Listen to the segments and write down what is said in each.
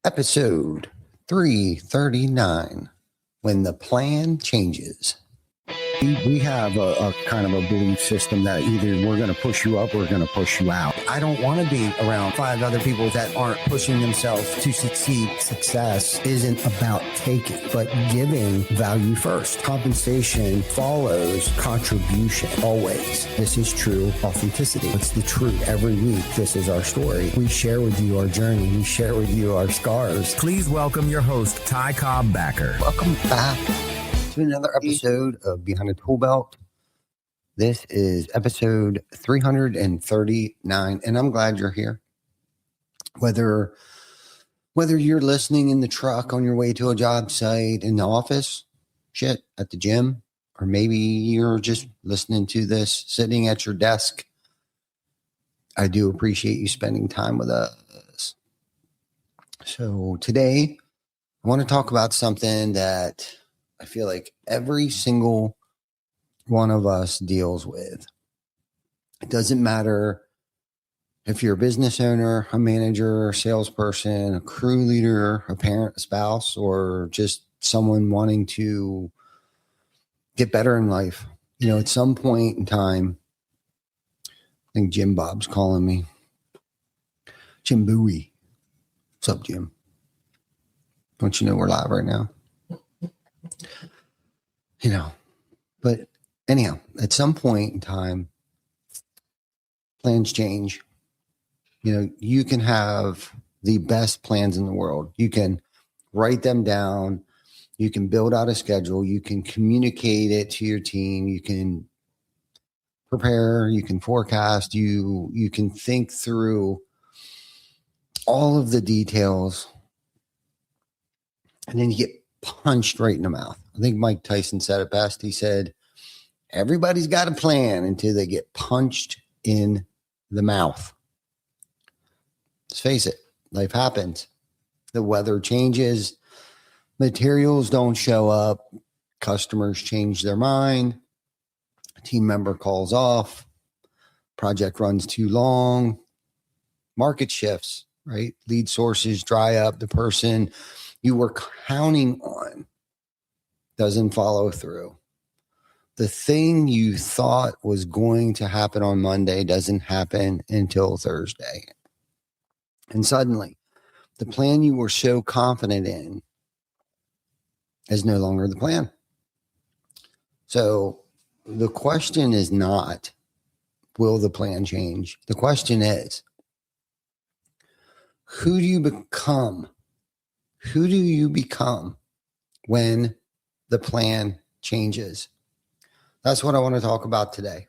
Episode 339, When the Plan Changes. We have a kind of a belief system that either we're going to push you up or we're going to push you out. I don't want to be around 5 other people that aren't pushing themselves to succeed. Success isn't about taking, but giving value first. Compensation follows contribution always. This is true authenticity. It's the truth. Every week, this is our story. We share with you our journey. We share with you our scars. Please welcome your host, Ty Cobb Backer. Welcome back to another episode of Behind the Tool Belt. This is episode 339, and I'm glad you're here. Whether you're listening in the truck on your way to a job site, in the office, at the gym, or maybe you're just listening to this sitting at your desk, I do appreciate you spending time with us. So today, I want to talk about something that I feel like every single one of us deals with. It doesn't matter if you're a business owner, a manager, a salesperson, a crew leader, a parent, a spouse, or just someone wanting to get better in life. You know, at some point in time, I think Jim Bob's calling me. Jim Bowie. What's up, Jim? Don't you know we're live right now? You know, but anyhow, at some point in time, plans change. You know, you can have the best plans in the world. You can write them down. You can build out a schedule. You can communicate it to your team. You can prepare. You can forecast. You can think through all of the details. And then you get punched right in the mouth. I think Mike Tyson said it best. He said, everybody's got a plan until they get punched in the mouth. Let's face it, life happens. The weather changes. Materials don't show up. Customers change their mind. A team member calls off. Project runs too long. Market shifts, right? Lead sources dry up. The person you were counting on doesn't follow through. The thing you thought was going to happen on Monday doesn't happen until Thursday. And suddenly, the plan you were so confident in is no longer the plan. So the question is not, will the plan change? The question is, who do you become? Who do you become when the plan changes? That's what I want to talk about today.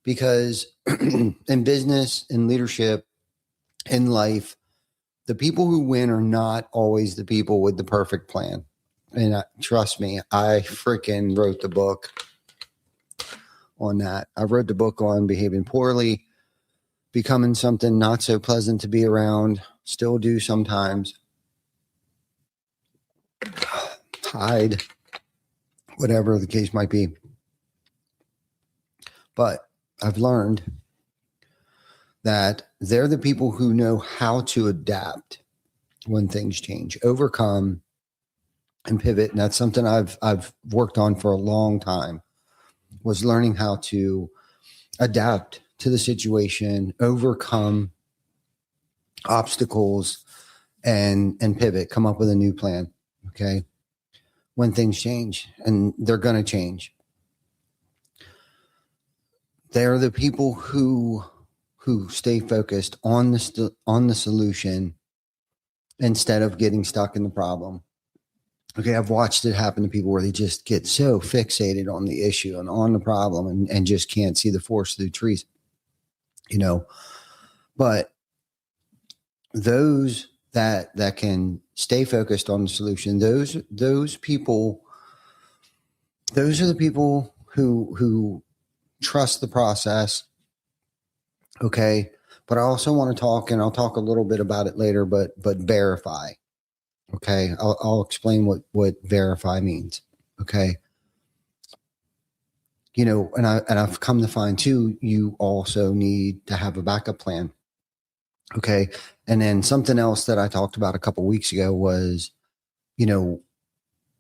Because in business, in leadership, in life, the people who win are not always the people with the perfect plan. And trust me, I freaking wrote the book on that. I wrote the book on behaving poorly, becoming something not so pleasant to be around, still do sometimes. Hide, whatever the case might be. But I've learned that they're the people who know how to adapt when things change, overcome, and pivot. And that's something I've worked on for a long time, was learning how to adapt to the situation, overcome obstacles, and pivot, come up with a new plan. Okay. When things change, and they're going to change. They're the people who stay focused on the solution instead of getting stuck in the problem. Okay, I've watched it happen to people where they just get so fixated on the issue and on the problem and just can't see the forest through the trees. You know, but those that can stay focused on the solution, those people, those are the people who trust the process. Okay. But I also want to talk, and I'll talk a little bit about it later, but verify. Okay. I'll explain what verify means. Okay. You know, and I've come to find too, you also need to have a backup plan. Okay. And then something else that I talked about a couple weeks ago was, you know,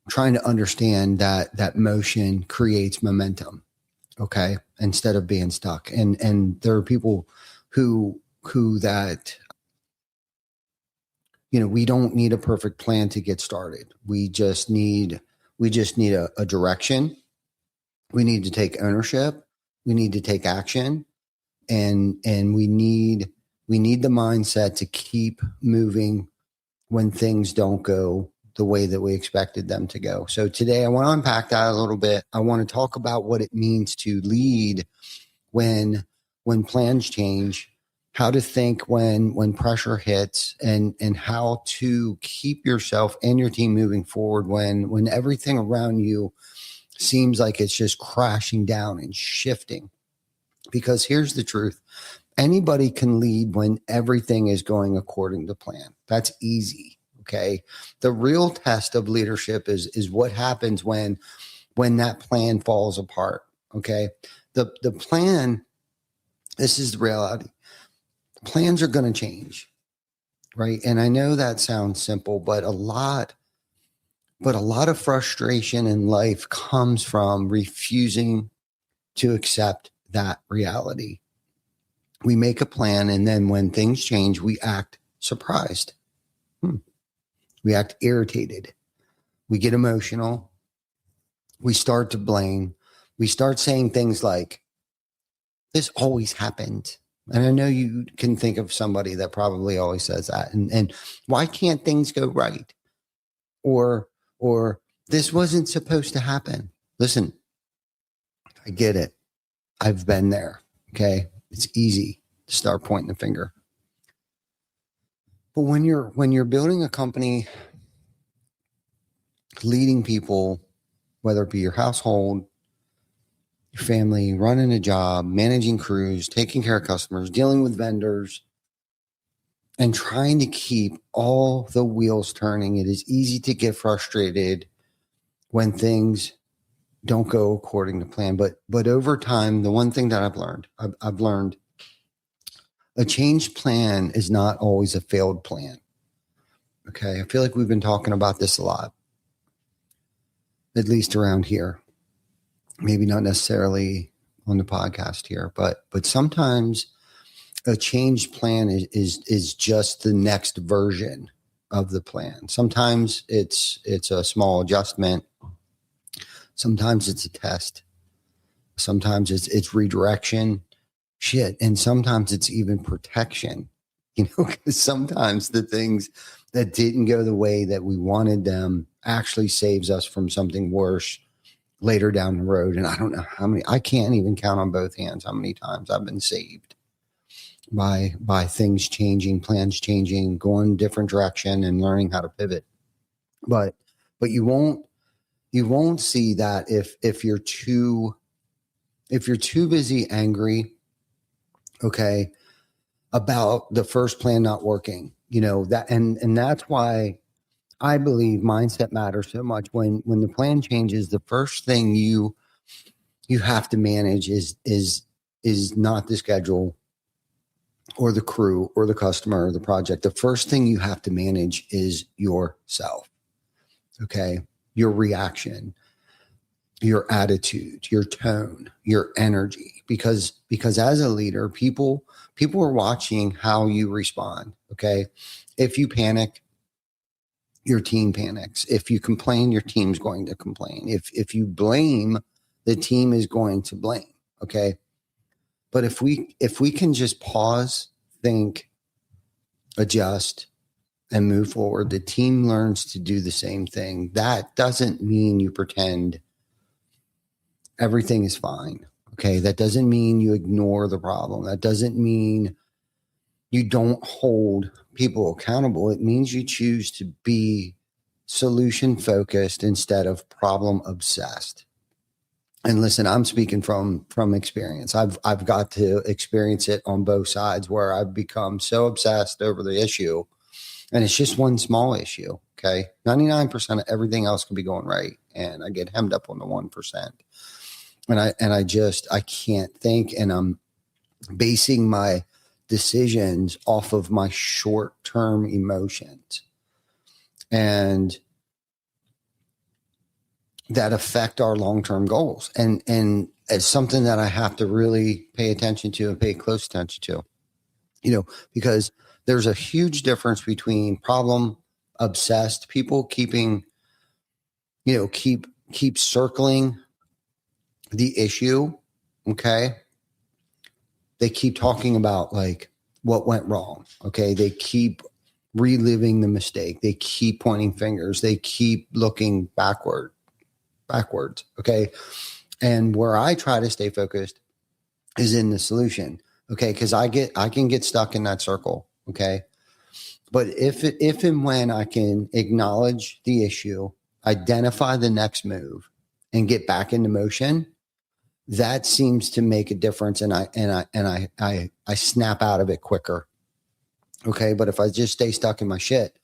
trying to understand that motion creates momentum. Okay. Instead of being stuck. And there are people who that, you know, we don't need a perfect plan to get started. We just need a direction. We need to take ownership. We need to take action, and we need the mindset to keep moving when things don't go the way that we expected them to go. So today I want to unpack that a little bit. I want to talk about what it means to lead when plans change, how to think when pressure hits, and how to keep yourself and your team moving forward when everything around you seems like it's just crashing down and shifting. Because here's the truth. Anybody can lead when everything is going according to plan. That's easy. Okay. The real test of leadership is what happens when that plan falls apart. Okay. The plan, this is the reality. Plans are going to change. Right. And I know that sounds simple, but a lot of frustration in life comes from refusing to accept that reality. We make a plan, and then when things change, we act surprised. We act irritated. We get emotional. We start to blame. We start saying things like, this always happened. And I know you can think of somebody that probably always says that. And why can't things go right? Or this wasn't supposed to happen. Listen, I get it. I've been there. Okay. It's easy to start pointing the finger. But when you're building a company, leading people, whether it be your household, your family, running a job, managing crews, taking care of customers, dealing with vendors, and trying to keep all the wheels turning, it is easy to get frustrated when things don't go according to plan. But over time, the one thing that I've learned a changed plan is not always a failed plan. Okay. I feel like we've been talking about this a lot, at least around here. Maybe not necessarily on the podcast here, but sometimes a changed plan is just the next version of the plan. Sometimes it's a small adjustment. Sometimes it's a test. Sometimes it's redirection. Shit. And sometimes it's even protection, because sometimes the things that didn't go the way that we wanted them actually saves us from something worse later down the road. And I don't know how many, I can't even count on both hands how many times I've been saved by things changing, plans changing, going a different direction and learning how to pivot. But you won't see that if you're too busy angry, okay, about the first plan not working, that, and that's why I believe mindset matters so much. When the plan changes, the first thing you have to manage is not the schedule or the crew or the customer or the project. The first thing you have to manage is yourself. Okay. Your reaction, your attitude, your tone, your energy, because as a leader, people are watching how you respond. Okay. If you panic, your team panics. If you complain, your team's going to complain. If you blame, the team is going to blame. Okay. But if we can just pause, think, adjust, and move forward, the team learns to do the same thing. That doesn't mean you pretend everything is fine. Okay. That doesn't mean you ignore the problem. That doesn't mean you don't hold people accountable. It means you choose to be solution focused instead of problem obsessed. And listen, I'm speaking from experience. I've got to experience it on both sides, where I've become so obsessed over the issue, and it's just one small issue. Okay. 99% of everything else can be going right. And I get hemmed up on the 1%. And I can't think, and I'm basing my decisions off of my short-term emotions. And that affect our long-term goals. And it's something that I have to really pay attention to and pay close attention to, because there's a huge difference between problem obsessed people keeping, keep circling the issue. Okay. They keep talking about like what went wrong. Okay. They keep reliving the mistake. They keep pointing fingers. They keep looking backwards. Okay. And where I try to stay focused is in the solution. Okay. Cause I can get stuck in that circle. Okay. But if and when I can acknowledge the issue, identify the next move and get back into motion, that seems to make a difference. And I snap out of it quicker. Okay. But if I just stay stuck in my shit,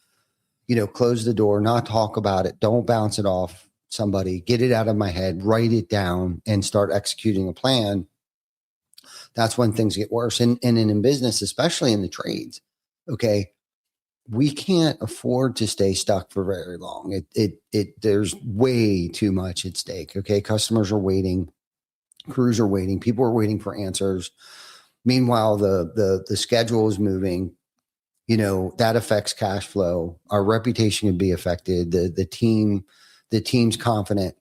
close the door, not talk about it, don't bounce it off somebody, get it out of my head, write it down and start executing a plan. That's when things get worse. And in business, especially in the trades. Okay. We can't afford to stay stuck for very long. There's way too much at stake. Okay. Customers are waiting. Crews are waiting. People are waiting for answers. Meanwhile, the schedule is moving. That affects cash flow. Our reputation can be affected. The team's confidence,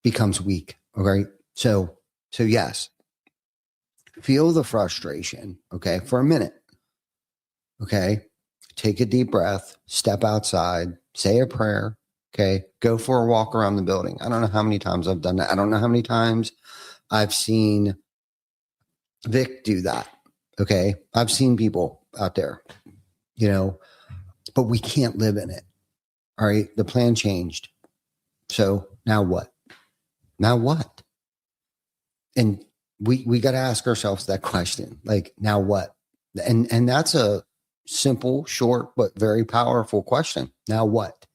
becomes weak. Okay. So yes, feel the frustration. Okay. For a minute. Okay. Take a deep breath, step outside, say a prayer. Okay. Go for a walk around the building. I don't know how many times I've done that. I don't know how many times I've seen Vic do that. Okay. I've seen people out there, but we can't live in it. All right. The plan changed. So now what? And we got to ask ourselves that question. Like, now what? And that's a simple, short, but very powerful question. Now what?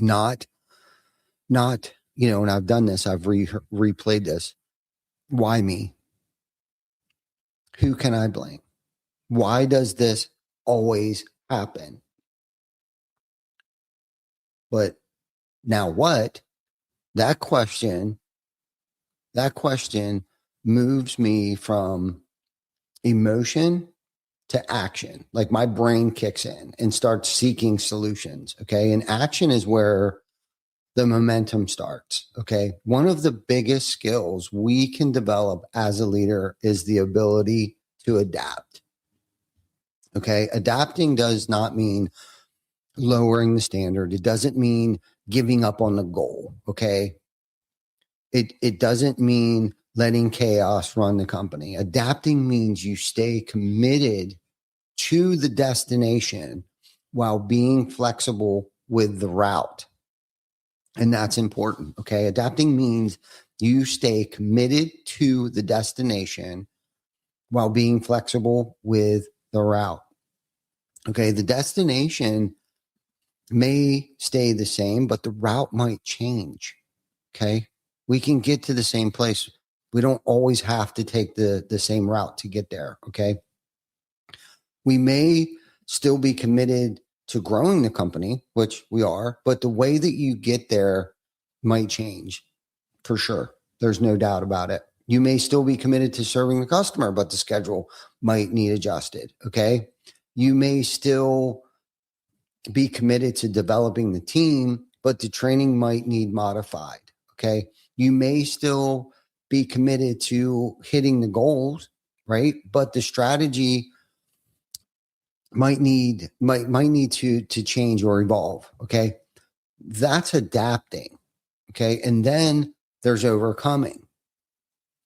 Not, and I've done this. I've replayed this. Why me? Who can I blame? Why does this always happen? But now what? That question moves me from emotion to action. Like my brain kicks in and starts seeking solutions. Okay. And action is where the momentum starts. Okay. One of the biggest skills we can develop as a leader is the ability to adapt. Okay. Adapting does not mean lowering the standard. It doesn't mean giving up on the goal. Okay. It doesn't mean letting chaos run the company. Adapting means you stay committed to the destination while being flexible with the route. And that's important. Okay. Adapting means you stay committed to the destination while being flexible with the route. Okay. The destination may stay the same, but the route might change. Okay. We can get to the same place. We don't always have to take the same route to get there. Okay. We may still be committed to growing the company, which we are, but the way that you get there might change for sure. There's no doubt about it. You may still be committed to serving the customer, but the schedule might need adjusted. Okay. You may still be committed to developing the team, but the training might need modified. Okay. You may still be committed to hitting the goals, right? But the strategy might need to change or evolve. Okay. That's adapting. Okay. And then there's overcoming.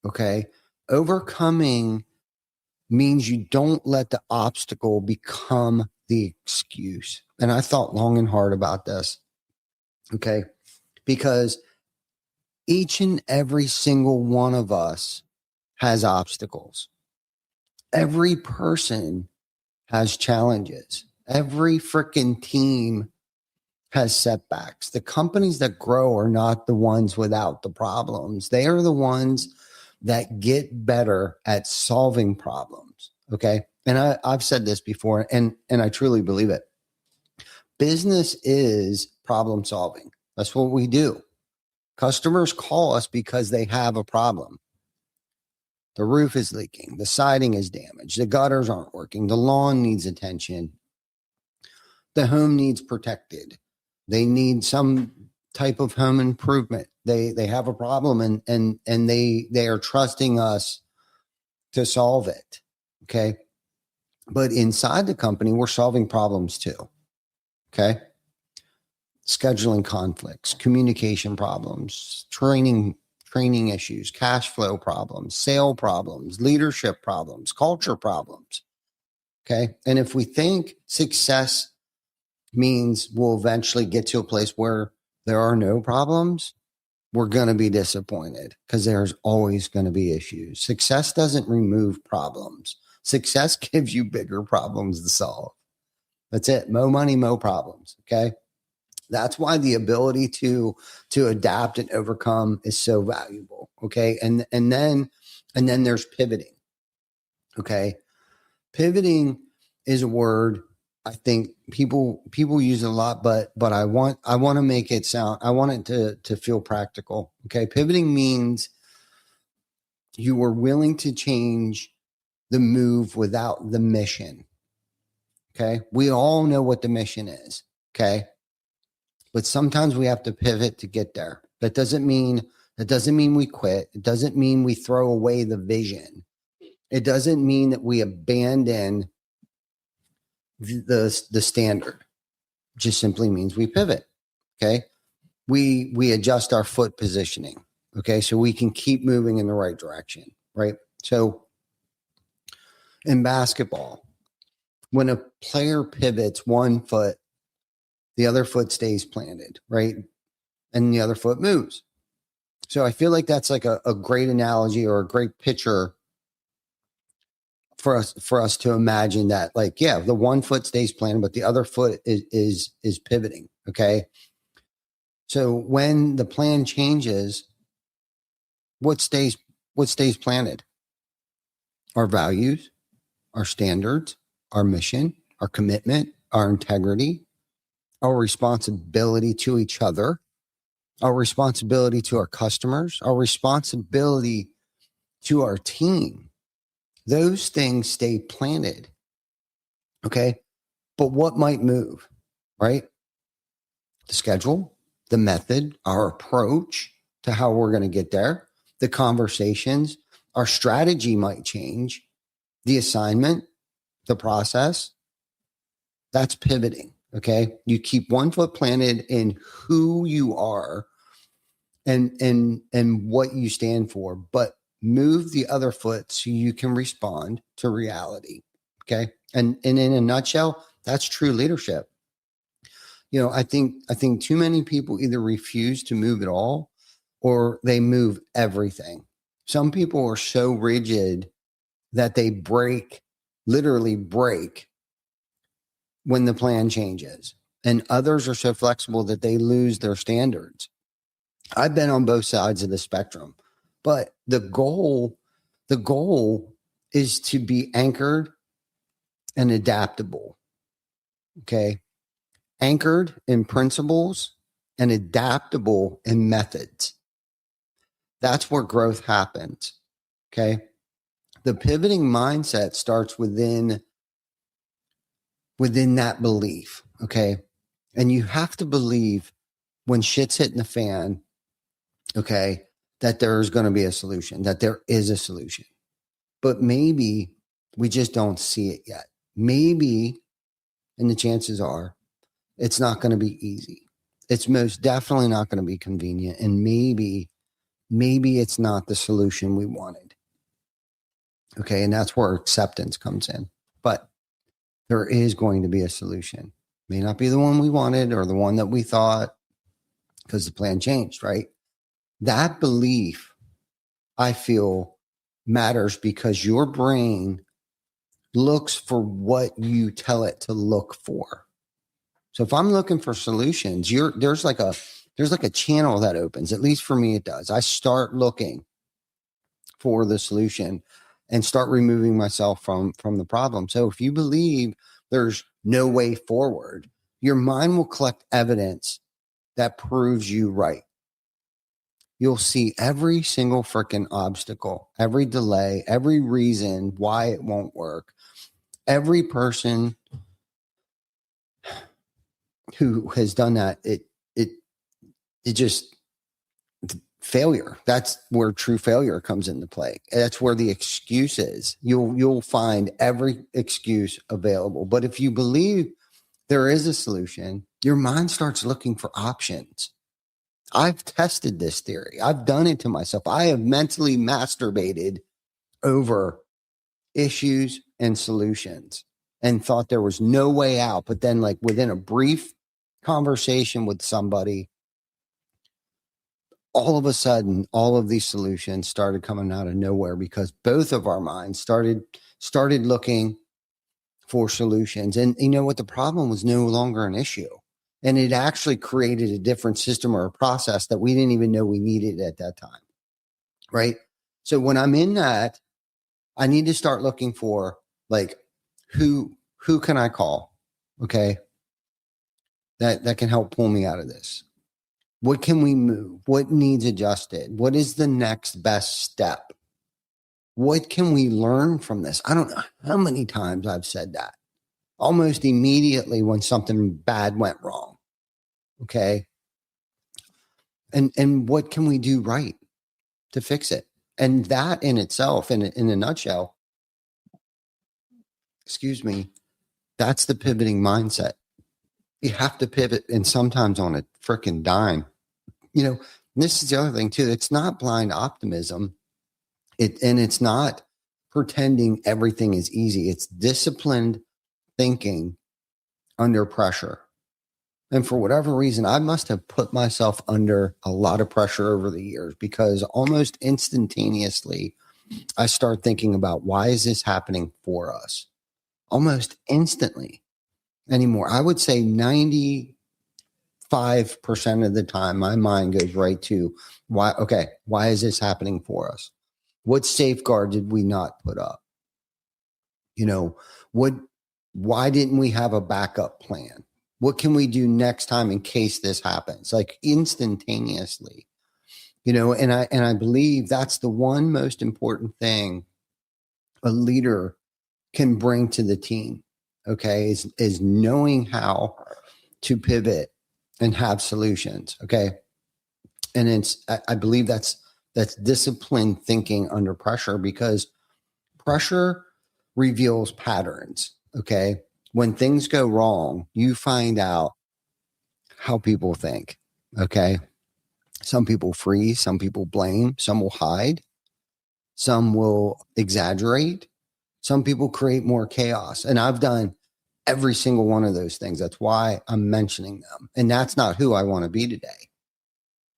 Okay. Overcoming means you don't let the obstacle become the excuse. And I thought long and hard about this. Okay. Because each and every single one of us has obstacles. Every person has challenges. Every freaking team has setbacks. The companies that grow are not the ones without the problems. They are the ones that get better at solving problems. Okay. And I've said this before, and I truly believe it. Business is problem solving. That's what we do. Customers call us because they have a problem. The roof is leaking. The siding is damaged. The gutters aren't working. The lawn needs attention. The home needs protected. They need some type of home improvement. They have a problem and they are trusting us to solve it. Okay. But inside the company, we're solving problems too. Okay. Scheduling conflicts, communication problems, training issues, cash flow problems, sale problems, leadership problems, culture problems. Okay. And if we think success means we'll eventually get to a place where there are no problems, we're going to be disappointed because there's always going to be issues. Success doesn't remove problems. Success gives you bigger problems to solve. That's it. Mo money, mo problems. Okay. That's why the ability to adapt and overcome is so valuable. Okay. And then there's pivoting. Okay. Pivoting is a word I think people use it a lot, but I want to make it sound, I want it to feel practical. Okay. Pivoting means you were willing to change the move without the mission. Okay. We all know what the mission is. Okay. But sometimes we have to pivot to get there. That doesn't mean we quit. It doesn't mean we throw away the vision. It doesn't mean that we abandon the standard. It just simply means we pivot. Okay. We adjust our foot positioning. Okay. So we can keep moving in the right direction. Right. So in basketball, when a player pivots one foot, the other foot stays planted, right? And the other foot moves. So I feel like that's like a great analogy or a great picture for us to imagine that, like, yeah, the one foot stays planted, but the other foot is pivoting. Okay. So when the plan changes, what stays planted? Our values, our standards, our mission, our commitment, our integrity, our responsibility to each other, our responsibility to our customers, our responsibility to our team. Those things stay planted. Okay. But what might move, right? The schedule, the method, our approach to how we're going to get there, the conversations, our strategy might change, the assignment, the process. That's pivoting. Okay. You keep one foot planted in who you are and what you stand for, but move the other foot so you can respond to reality. Okay. And in a nutshell, that's true leadership. You know, I think too many people either refuse to move at all or they move everything. Some people are so rigid that they literally break when the plan changes, and others are so flexible that they lose their standards. I've been on both sides of the spectrum, but the goal is to be anchored and adaptable. Okay. Anchored in principles and adaptable in methods. That's where growth happens. Okay. The pivoting mindset starts within that belief. Okay. And you have to believe when shit's hitting the fan, okay, that there's going to be a solution, that there is a solution. But maybe we just don't see it yet. Maybe, and the chances are, it's not going to be easy. It's most definitely not going to be convenient. And maybe it's not the solution we wanted. Okay. And that's where acceptance comes in. But there is going to be a solution. May not be the one we wanted or the one that we thought because the plan changed, right? That belief, I feel, matters because your brain looks for what you tell it to look for. So if I'm looking for solutions, there's like a channel that opens. At least for me, it does. I start looking for the solution and start removing myself from the problem. So if you believe there's no way forward, your mind will collect evidence that proves you right. You'll see every single freaking obstacle, every delay, every reason why it won't work. Every person who has done that, it just failure. That's where true failure comes into play. That's where the excuse is. You'll find every excuse available. But if you believe there is a solution, your mind starts looking for options. I've tested this theory. I've done it to myself. I have mentally masturbated over issues and solutions and thought there was no way out. But then, like, within a brief conversation with somebody, all of a sudden, all of these solutions started coming out of nowhere because both of our minds started looking for solutions. And you know what? The problem was no longer an issue. And it actually created a different system or a process that we didn't even know we needed at that time. Right. So when I'm in that, I need to start looking for, like, who can I call? Okay. That can help pull me out of this. What can we move? What needs adjusted? What is the next best step? What can we learn from this? I don't know how many times I've said that almost immediately when something bad went wrong. Okay. And what can we do right to fix it? And that in itself, in a nutshell, excuse me, that's the pivoting mindset. You have to pivot, and sometimes on a freaking dime. You know, this is the other thing too. It's not blind optimism. It's not pretending everything is easy. It's disciplined thinking under pressure. And for whatever reason, I must have put myself under a lot of pressure over the years, because almost instantaneously, I start thinking about, why is this happening for us? Almost instantly anymore. I would say 95% of the time, my mind goes right to, why is this happening for us? What safeguard did we not put up? You know, why didn't we have a backup plan? What can we do next time in case this happens? Like, instantaneously, you know, and I believe that's the one most important thing a leader can bring to the team. Okay. Is knowing how to pivot and have solutions. Okay. And I believe that's disciplined thinking under pressure, because pressure reveals patterns. Okay. When things go wrong, you find out how people think. Okay. Some people freeze, some people blame, some will hide, some will exaggerate, some people create more chaos. And I've done every single one of those things. That's why I'm mentioning them. And that's not who I want to be today.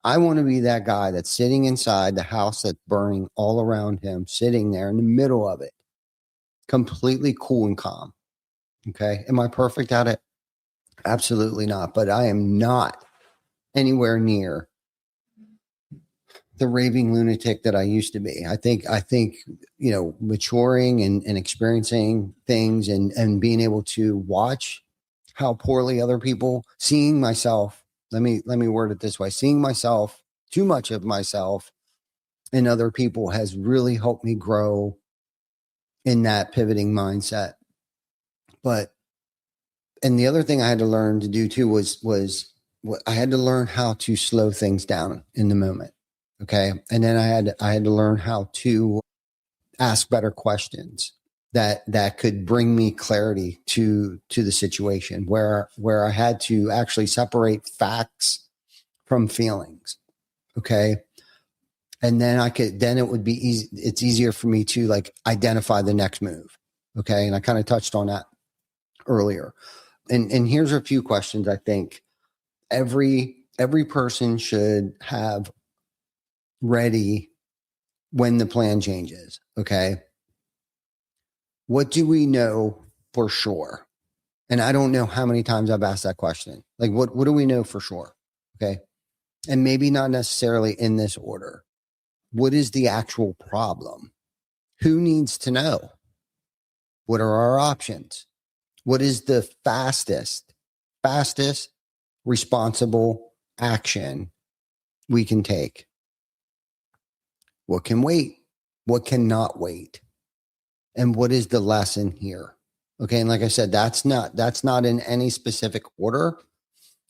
I want to be that guy that's sitting inside the house that's burning all around him, sitting there in the middle of it, completely cool and calm. Okay. Am I perfect at it? Absolutely not. But I am not anywhere near the raving lunatic that I used to be. I think, you know, maturing and experiencing things and being able to watch how poorly other people, seeing myself, let me word it this way, seeing myself, too much of myself in other people, has really helped me grow in that pivoting mindset. And the other thing I had to learn to do too was I had to learn how to slow things down in the moment. Okay. And then I had to learn how to ask better questions that could bring me clarity to the situation, where I had to actually separate facts from feelings. Okay. And then it would be easy. It's easier for me to, like, identify the next move. Okay. And I kind of touched on that earlier. And here's a few questions I think every person should have ready when the plan changes. Okay. What do we know for sure? And I don't know how many times I've asked that question. Like, what do we know for sure? Okay. And maybe not necessarily in this order. what is the actual problem? Who needs to know? What are our options? What is the fastest responsible action we can take? What can wait? What cannot wait? And what is the lesson here? Okay. And like I said, that's not in any specific order,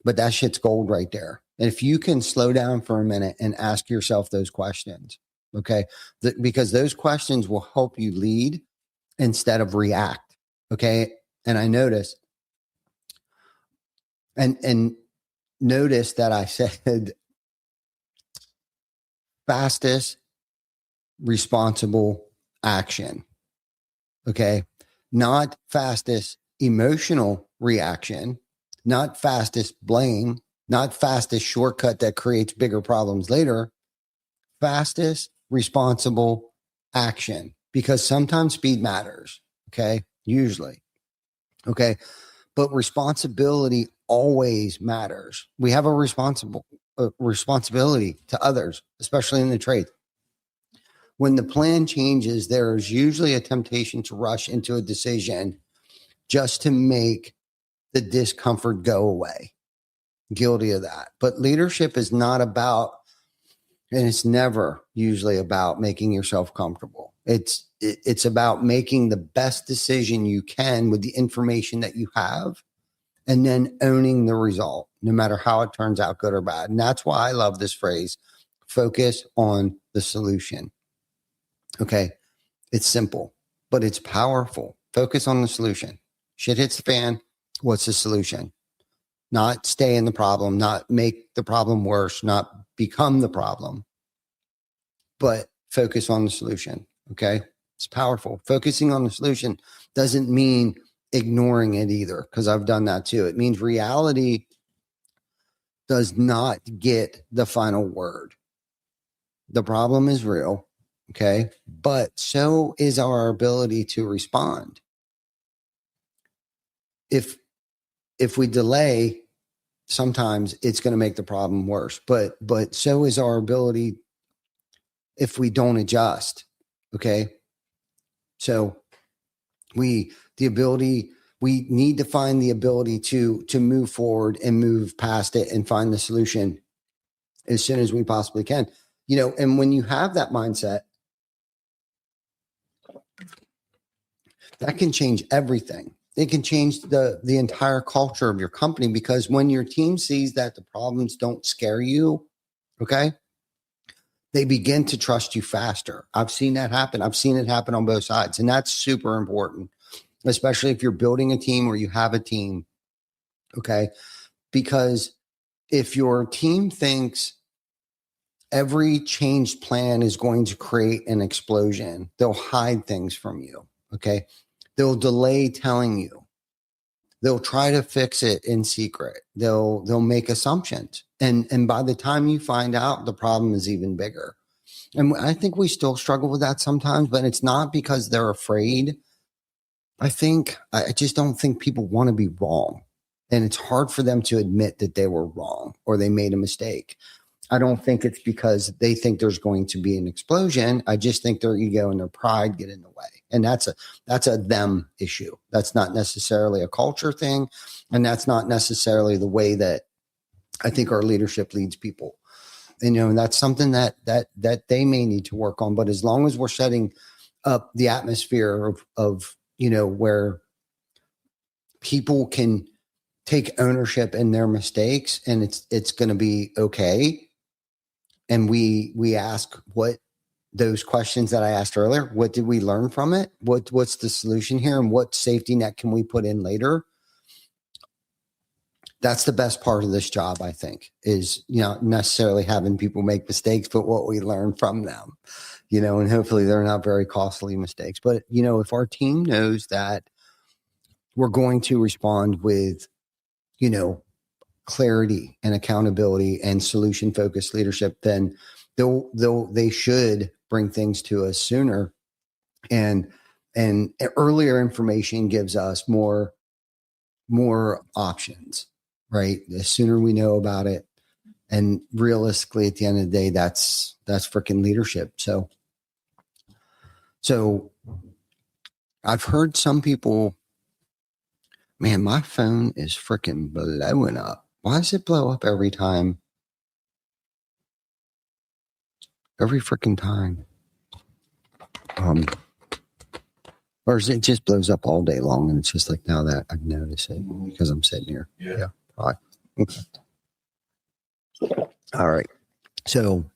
but that shit's gold right there. And if you can slow down for a minute and ask yourself those questions, okay, because those questions will help you lead instead of react. Okay. And I noticed, and notice that I said fastest responsible action. Okay. Not fastest emotional reaction, not fastest blame, not fastest shortcut that creates bigger problems later. Fastest responsible action, because sometimes speed matters. Okay. Usually. Okay. But responsibility always matters. We have a responsibility to others, especially in the trade. When the plan changes, there's usually a temptation to rush into a decision just to make the discomfort go away. Guilty of that. But leadership is not about, and it's never usually about making yourself comfortable. It's about making the best decision you can with the information that you have, and then owning the result, no matter how it turns out, good or bad. And that's why I love this phrase, focus on the solution. Okay. It's simple, but it's powerful. Focus on the solution. Shit hits the fan. What's the solution? Not stay in the problem, not make the problem worse, not become the problem, but focus on the solution. Okay. It's powerful. Focusing on the solution doesn't mean ignoring it either, because I've done that too. It means reality does not get the final word. The problem is real. Okay. But so is our ability to respond. If we delay, sometimes it's going to make the problem worse, but so is our ability if we don't adjust. Okay. So we need to find the ability to move forward and move past it and find the solution as soon as we possibly can. And when you have that mindset, that can change everything. It can change the entire culture of your company, because when your team sees that the problems don't scare you, okay, they begin to trust you faster. I've seen that happen. I've seen it happen on both sides. And that's super important, especially if you're building a team or you have a team, okay? Because if your team thinks every changed plan is going to create an explosion, they'll hide things from you, okay? They'll delay telling you. They'll try to fix it in secret. They'll make assumptions. And by the time you find out, the problem is even bigger. And I think we still struggle with that sometimes, but it's not because they're afraid. I just don't think people want to be wrong. And it's hard for them to admit that they were wrong or they made a mistake. I don't think it's because they think there's going to be an explosion. I just think their ego and their pride get in the way. And that's a them issue. That's not necessarily a culture thing. And that's not necessarily the way that I think our leadership leads people. And that's something that they may need to work on. But as long as we're setting up the atmosphere of where people can take ownership in their mistakes, and it's going to be okay. And we ask what those questions that I asked earlier, what did we learn from it? What's the solution here? And what safety net can we put in later? That's the best part of this job, I think, is, not necessarily having people make mistakes, but what we learn from them, and hopefully they're not very costly mistakes. But, if our team knows that we're going to respond with, clarity and accountability and solution focused leadership, then they should bring things to us sooner. And earlier information gives us more options, right? The sooner we know about it, And realistically, at the end of the day, that's freaking leadership. So I've heard some people, man, my phone is freaking blowing up. Why does it blow up every time? Every freaking time. Or is it just blows up all day long and it's just like now that I've noticed it because I'm sitting here. Yeah. Right. Okay. All right. So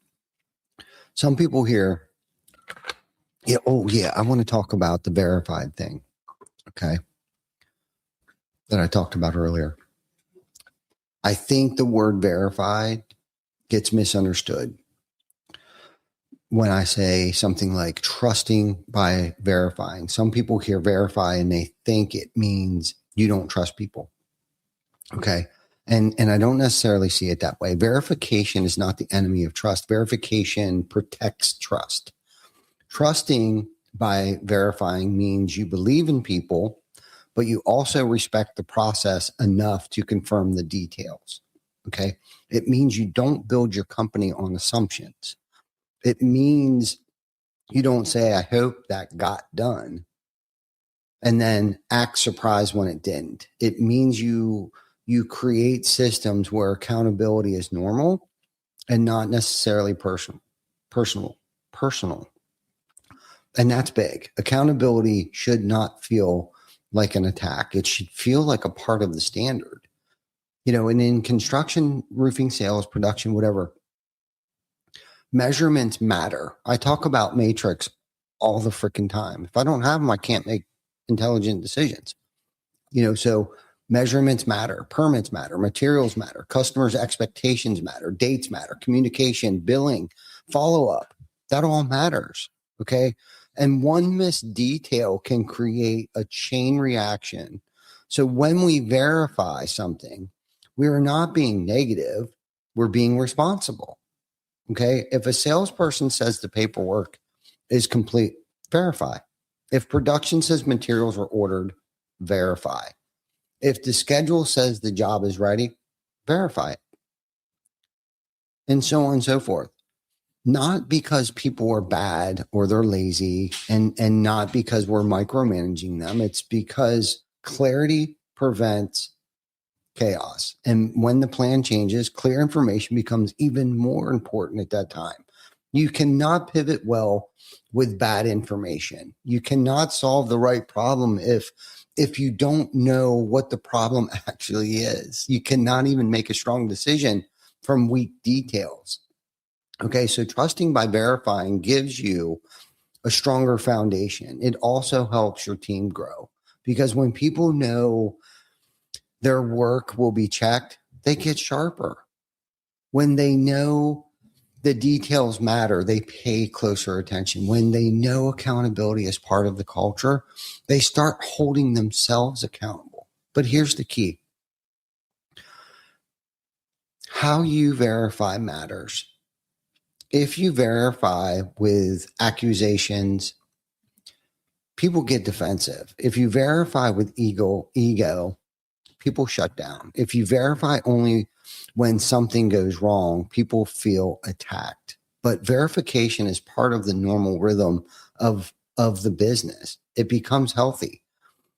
some people here, yeah. Oh yeah. I want to talk about the verified thing. Okay. That I talked about earlier. I think the word verified gets misunderstood when I say something like trusting by verifying. Some people hear verify and they think it means you don't trust people. Okay. And I don't necessarily see it that way. Verification is not the enemy of trust. Verification protects trust. Trusting by verifying means you believe in people, but you also respect the process enough to confirm the details. Okay. It means you don't build your company on assumptions. It means you don't say, I hope that got done, and then act surprised when it didn't. It means you create systems where accountability is normal and not necessarily personal. And that's big. Accountability should not feel like an attack. It should feel like a part of the standard. And in construction, roofing, sales, production, whatever, measurements matter. I talk about matrix all the freaking time. If I don't have them, I can't make intelligent decisions. So measurements matter, permits matter, materials matter, customers' expectations matter, dates matter, communication, billing, follow-up. That all matters. Okay. And one missed detail can create a chain reaction. So when we verify something, we are not being negative, we're being responsible. Okay. If a salesperson says the paperwork is complete, verify. If production says materials were ordered, verify. If the schedule says the job is ready, verify it. And so on and so forth. Not because people are bad or they're lazy and not because we're micromanaging them. It's because clarity prevents chaos. And when the plan changes, clear information becomes even more important at that time. You cannot pivot well with bad information. You cannot solve the right problem if you don't know what the problem actually is. You cannot even make a strong decision from weak details. Okay, so trusting by verifying gives you a stronger foundation. It also helps your team grow because when people know their work will be checked, they get sharper. When they know the details matter, they pay closer attention. When they know accountability is part of the culture, they start holding themselves accountable. But here's the key. How you verify matters. If you verify with accusations, people get defensive. If you verify with ego, people shut down. If you verify only when something goes wrong, people feel attacked. But verification is part of the normal rhythm of the business. It becomes healthy.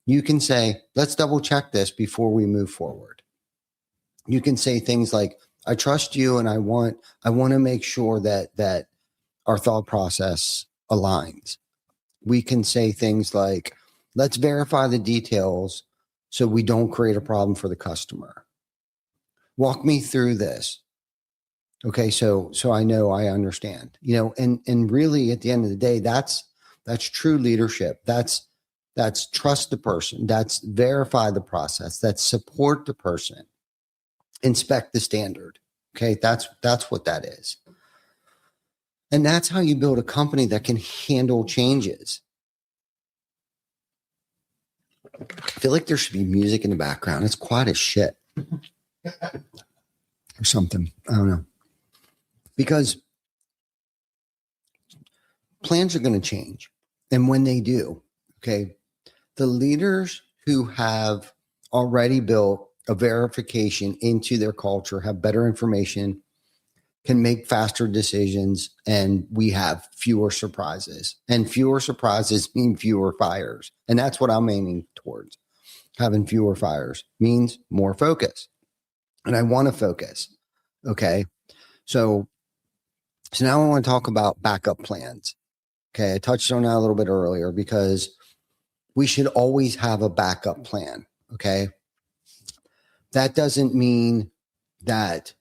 You can say, let's double check this before we move forward. You can say things like, I trust you and I want to make sure that our thought process aligns. We can say things like, let's verify the details so we don't create a problem for the customer. Walk me through this. Okay, so I know, I understand. And really at the end of the day, that's true leadership. That's trust the person. That's verify the process. That's support the person. Inspect the standard. Okay, that's what that is. And that's how you build a company that can handle changes. I feel like there should be music in the background. It's quiet as shit. Or something. I don't know. Because plans are going to change. And when they do, okay, the leaders who have already built a verification into their culture have better information, can make faster decisions, and we have fewer surprises. And fewer surprises mean fewer fires. And that's what I'm aiming towards. Having fewer fires means more focus. And I want to focus. Okay. So now I want to talk about backup plans. Okay. I touched on that a little bit earlier because we should always have a backup plan. Okay. That doesn't mean that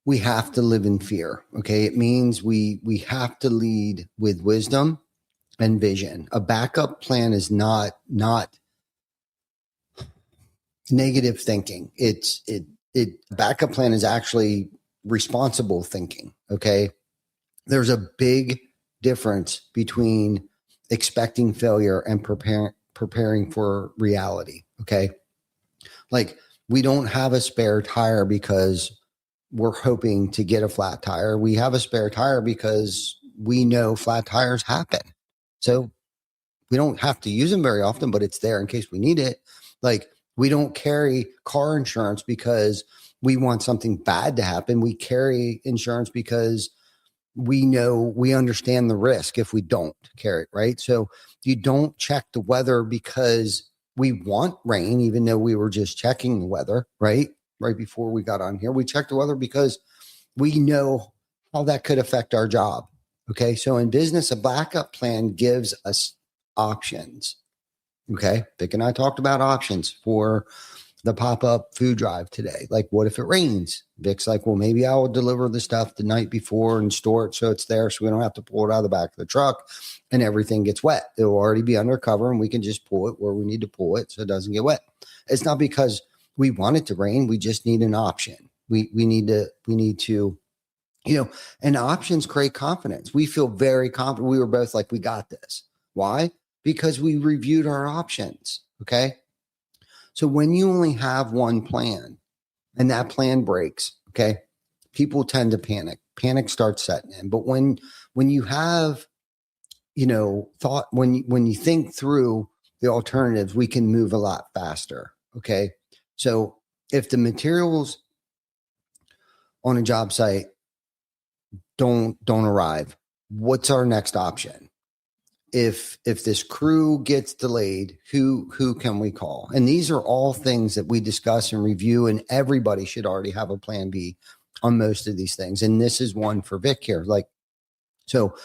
we have to live in fear. Okay. It means we have to lead with wisdom and vision. A backup plan is not negative thinking. Backup plan is actually responsible thinking. Okay. There's a big difference between expecting failure and preparing for reality. Okay. Like, we don't have a spare tire because we're hoping to get a flat tire. We have a spare tire because we know flat tires happen. So we don't have to use them very often, but it's there in case we need it. Like, we don't carry car insurance because we want something bad to happen. We carry insurance because we know, we understand the risk if we don't carry it, right? So you don't check the weather because we want rain, even though we were just checking the weather, right? Right before we got on here, we checked the weather because we know how that could affect our job. Okay. So in business, a backup plan gives us options. Okay. Vic and I talked about options for the pop-up food drive today. Like, what if it rains? Vic's like, well, maybe I will deliver the stuff the night before and store it so it's there so we don't have to pull it out of the back of the truck and everything gets wet. It will already be under cover and we can just pull it where we need to pull it so it doesn't get wet. It's not because we want it to rain. We just need an option. We need to, and options create confidence. We feel very confident. We were both like, we got this. Why? Because we reviewed our options. Okay. So when you only have one plan and that plan breaks, okay, people tend to panic. Panic starts setting in. But when you have, thought, when you think through the alternatives, we can move a lot faster. Okay. So if the materials on a job site don't arrive, what's our next option? If this crew gets delayed, who can we call? And these are all things that we discuss and review, and everybody should already have a plan B on most of these things. And this is one for Vic here. Like, so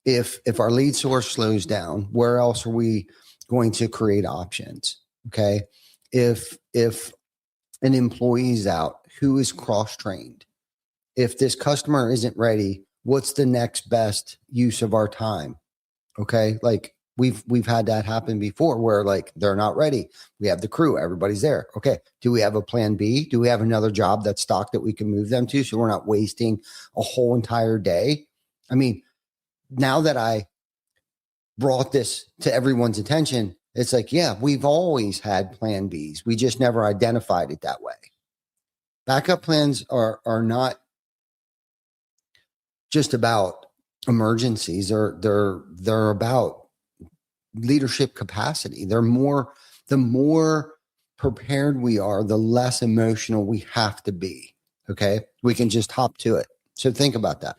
if our lead source slows down, where else are we going to create options? Okay. If an employee's out, who is cross-trained? If this customer isn't ready, what's the next best use of our time? Okay. Like, we've had that happen before where, like, they're not ready. We have the crew, everybody's there. Okay. Do we have a plan B? Do we have another job that's stocked that we can move them to so we're not wasting a whole entire day? I mean, now that I brought this to everyone's attention, it's like, yeah, we've always had plan Bs. We just never identified it that way. Backup plans are not just about emergencies. They're about leadership capacity. The more prepared we are, the less emotional we have to be. Okay. We can just hop to it. So think about that.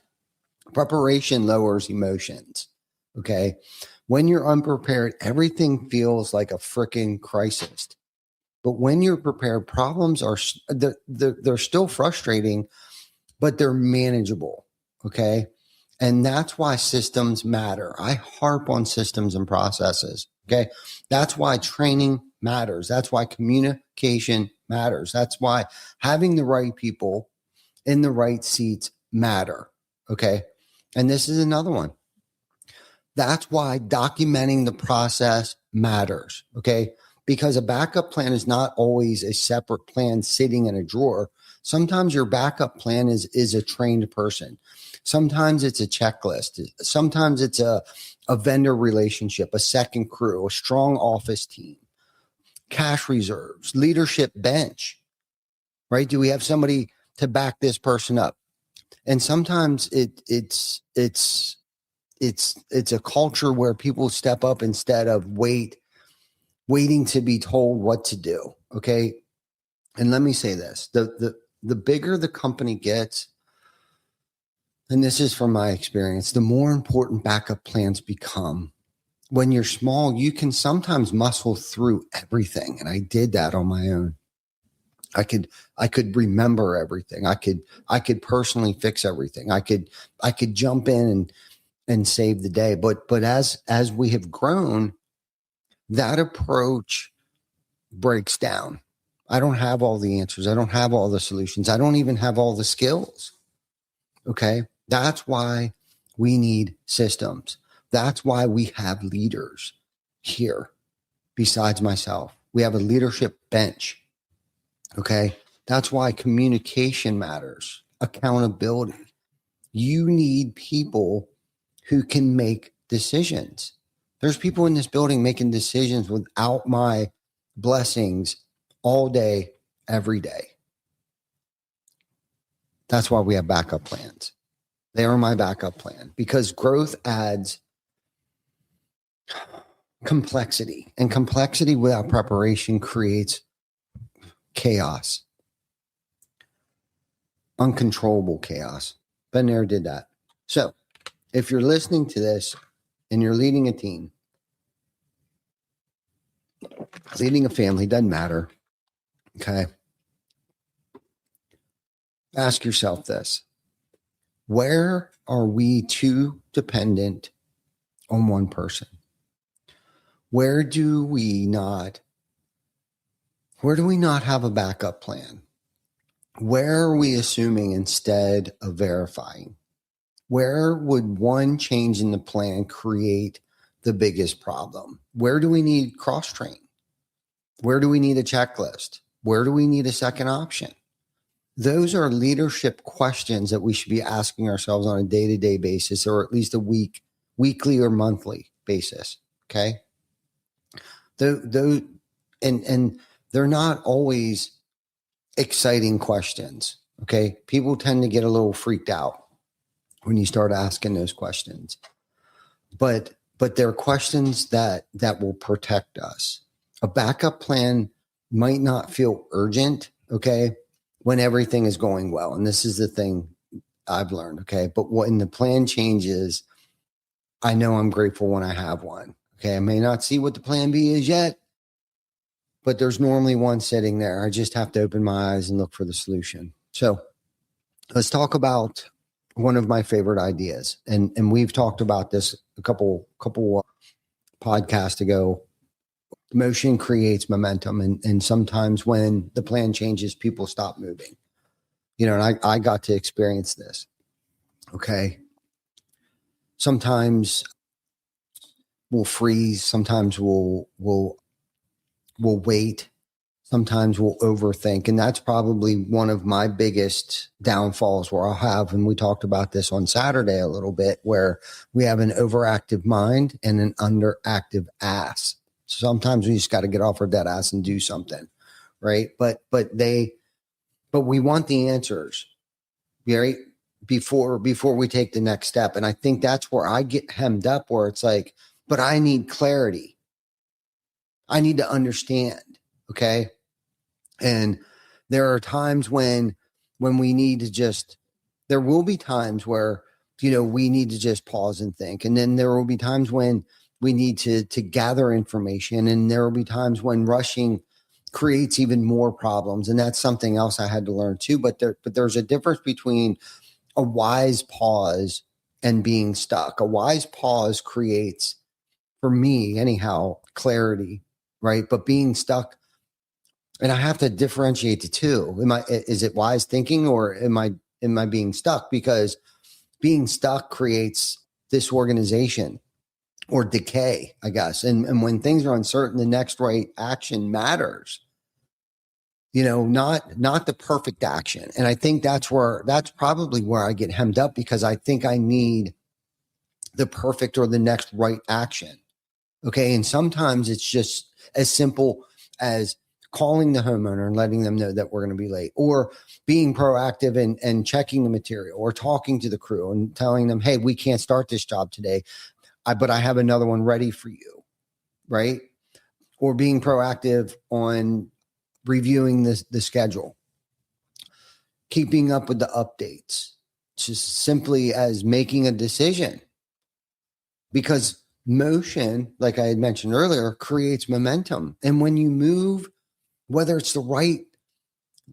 Preparation lowers emotions. Okay. When you're unprepared, everything feels like a freaking crisis. But when you're prepared, problems are, they're still frustrating, but they're manageable. Okay. And that's why systems matter. I harp on systems and processes. Okay. That's why training matters. That's why communication matters. That's why having the right people in the right seats matter. Okay. And this is another one. That's why documenting the process matters. Okay. Because a backup plan is not always a separate plan sitting in a drawer. Sometimes your backup plan is a trained person. Sometimes it's a checklist. Sometimes it's a vendor relationship, a second crew, a strong office team, cash reserves, leadership bench, right? Do we have somebody to back this person up? And sometimes it's a culture where people step up instead of waiting to be told what to do. Okay. And let me say this, the bigger the company gets, and this is from my experience, the more important backup plans become. When you're small, you can sometimes muscle through everything. And I did that on my own. I could remember everything. I could personally fix everything. I could jump in and save the day. But as we have grown, that approach breaks down. I don't have all the answers. I don't have all the solutions. I don't even have all the skills. Okay. That's why we need systems. That's why we have leaders here besides myself. We have a leadership bench. Okay. That's why communication matters, accountability. You need people who can make decisions. There's people in this building making decisions without my blessings all day, every day. That's why we have backup plans. They are my backup plan because growth adds complexity, and complexity without preparation creates chaos, uncontrollable chaos. Ben there, did that. So if you're listening to this and you're leading a team, leading a family, doesn't matter. Okay. Ask yourself this. Where are we too dependent on one person? Where do we not have a backup plan? Where are we assuming instead of verifying? Where would one change in the plan create the biggest problem? Where do we need cross-train? Where do we need a checklist? Where do we need a second option? Those are leadership questions that we should be asking ourselves on a day-to-day basis, or at least a weekly or monthly basis. Okay. Those and they're not always exciting questions. Okay. People tend to get a little freaked out when you start asking those questions, but they're questions that will protect us. A backup plan might not feel urgent. Okay. When everything is going well. And this is the thing I've learned. Okay. But when the plan changes, I know I'm grateful when I have one. Okay. I may not see what the plan B is yet, but there's normally one sitting there. I just have to open my eyes and look for the solution. So let's talk about one of my favorite ideas. And we've talked about this a couple podcasts ago. Motion creates momentum. And sometimes when the plan changes, people stop moving. And I got to experience this. Okay. Sometimes we'll freeze. Sometimes we'll wait. Sometimes we'll overthink. And that's probably one of my biggest downfalls where I'll have, and we talked about this on Saturday a little bit, where we have an overactive mind and an underactive ass. Sometimes we just got to get off our dead ass and do something, right? But we want the answers, right? Before we take the next step. And I think that's where I get hemmed up, where it's like, but I need clarity. I need to understand. Okay. And there are times when we need to there will be times where, we need to just pause and think. And then there will be times when we need to gather information, and there will be times when rushing creates even more problems. And that's something else I had to learn too. But there's a difference between a wise pause and being stuck. A wise pause creates, for me anyhow, clarity, right? But being stuck, and I have to differentiate the two. Is it wise thinking, or am I being stuck? Because being stuck creates disorganization or decay, I guess. And when things are uncertain, the next right action matters. Not the perfect action. And I think that's probably where I get hemmed up, because I think I need the perfect or the next right action. Okay. And sometimes it's just as simple as calling the homeowner and letting them know that we're going to be late, or being proactive and checking the material, or talking to the crew and telling them, hey, we can't start this job today, but I have another one ready for you. Right. Or being proactive on reviewing the schedule, keeping up with the updates. just simply as making a decision, because motion, like I had mentioned earlier, creates momentum. And when you move, whether it's the right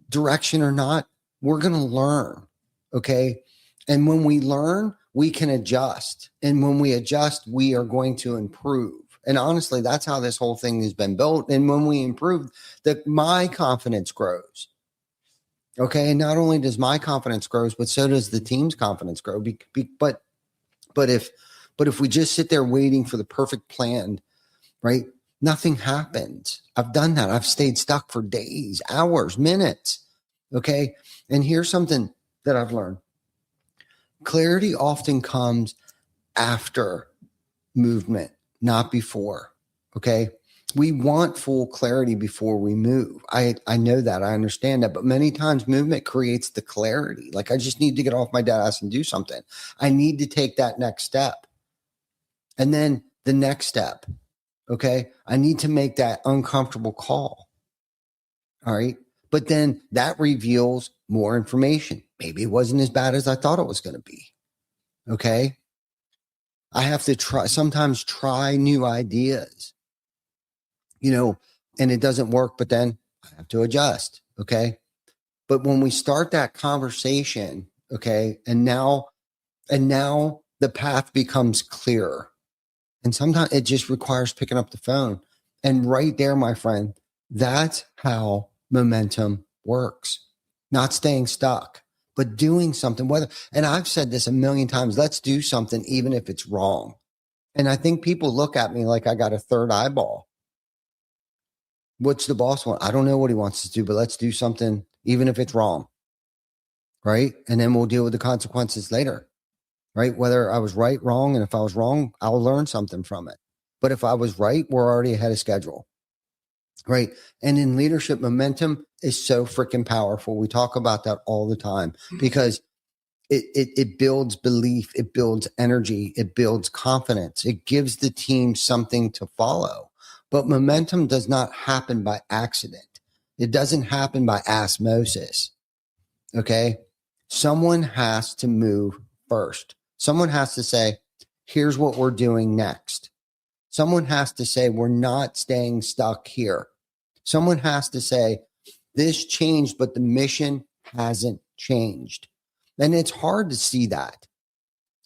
direction or not, we're going to learn. Okay. And when we learn, we can adjust. And when we adjust, we are going to improve. And honestly, that's how this whole thing has been built. And when we improve, that my confidence grows. Okay. And not only does my confidence grow, but so does the team's confidence grow. But if we just sit there waiting for the perfect plan, right, nothing happens. I've done that. I've stayed stuck for days, hours, minutes. Okay. And here's something that I've learned. Clarity often comes after movement, not before. Okay. We want full clarity before we move. I know that. I understand that. But many times movement creates the clarity. Like, I just need to get off my dead ass and do something. I need to take that next step. And then the next step. Okay. I need to make that uncomfortable call. All right. But then that reveals more information. Maybe it wasn't as bad as I thought it was going to be. Okay. I have to sometimes try new ideas, and it doesn't work, but then I have to adjust. Okay. But when we start that conversation, okay, and now the path becomes clearer. And sometimes it just requires picking up the phone. And right there, my friend, that's how momentum works. Not staying stuck, but doing something. And I've said this a million times, let's do something even if it's wrong. And I think people look at me like I got a third eyeball. What's the boss want? I don't know what he wants to do, but let's do something even if it's wrong. Right? And then we'll deal with the consequences later. Right? Whether I was right, wrong, and if I was wrong, I'll learn something from it. But if I was right, we're already ahead of schedule. Right? And in leadership, momentum is so freaking powerful. We talk about that all the time because it builds belief, it builds energy, it builds confidence, it gives the team something to follow. But momentum does not happen by accident. It doesn't happen by osmosis. Okay? Someone has to move first. Someone has to say, here's what we're doing next. Someone has to say, we're not staying stuck here. Someone has to say, this changed, but the mission hasn't changed. And it's hard to see that